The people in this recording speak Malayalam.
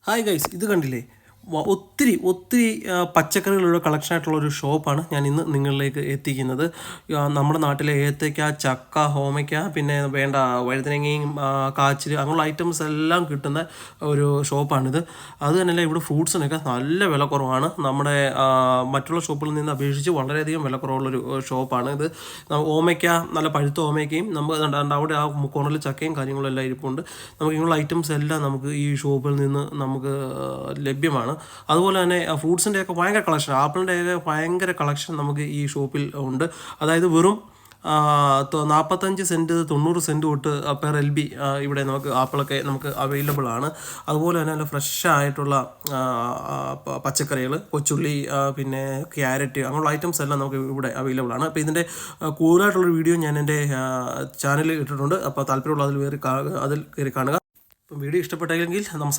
ഹായ് ഗൈസ്, ഇത് കണ്ടില്ലേ? ഒത്തിരി ഒത്തിരി പച്ചക്കറികളുടെ കളക്ഷൻ ആയിട്ടുള്ള ഒരു ഷോപ്പാണ് ഞാൻ ഇന്ന് നിങ്ങളിലേക്ക് എത്തിക്കുന്നത്. നമ്മുടെ നാട്ടിലെ ഏത്തയ്ക്ക, ചക്ക, ഓമയ്ക്ക, പിന്നെ വേണ്ട വഴുതനങ്ങയും കാച്ചിൽ അങ്ങനെയുള്ള ഐറ്റംസ് എല്ലാം കിട്ടുന്ന ഒരു ഷോപ്പാണിത്. അത് തന്നെയല്ല, ഇവിടെ ഫ്രൂട്ട്സിനൊക്കെ നല്ല വില കുറവാണ്. നമ്മുടെ മറ്റുള്ള ഷോപ്പിൽ നിന്ന് അപേക്ഷിച്ച് വളരെയധികം വില കുറവുള്ളൊരു ഷോപ്പാണ് ഇത്. ഓമയ്ക്ക, നല്ല പഴുത്ത ഓമയ്ക്കയും നമുക്ക് അവിടെ ആ കോർണറിൽ ചക്കയും കാര്യങ്ങളും എല്ലാം ഇരിപ്പുണ്ട്. നമുക്ക് ഇങ്ങനെയുള്ള ഐറ്റംസ് എല്ലാം നമുക്ക് ഈ ഷോപ്പിൽ നിന്ന് നമുക്ക് ലഭ്യമാണ്. അതുപോലെ തന്നെ ഫ്രൂട്ട്സിൻ്റെയൊക്കെ ഭയങ്കര കളക്ഷൻ, ആപ്പിളിൻ്റെയൊക്കെ ഭയങ്കര കളക്ഷൻ നമുക്ക് ഈ ഷോപ്പിൽ ഉണ്ട്. അതായത് വെറും 45 സെൻറ്റ് 90 സെൻറ്റ് തൊട്ട് പെർ LB ഇവിടെ നമുക്ക് ആപ്പിളൊക്കെ നമുക്ക് അവൈലബിൾ ആണ്. അതുപോലെ തന്നെ നല്ല ഫ്രഷ് ആയിട്ടുള്ള പച്ചക്കറികൾ, കൊച്ചുള്ളി, പിന്നെ ക്യാരറ്റ് അങ്ങനെയുള്ള ഐറ്റംസ് എല്ലാം നമുക്ക് ഇവിടെ അവൈലബിൾ ആണ്. അപ്പോൾ ഇതിൻ്റെ കൂടുതലായിട്ടുള്ളൊരു വീഡിയോ ഞാൻ എൻ്റെ ചാനലിൽ ഇട്ടിട്ടുണ്ട്. അപ്പോൾ താല്പര്യമുള്ള അതിൽ കയറി കാണുക. അപ്പം വീഡിയോ ഇഷ്ടപ്പെട്ടെങ്കിൽ നമ്മൾ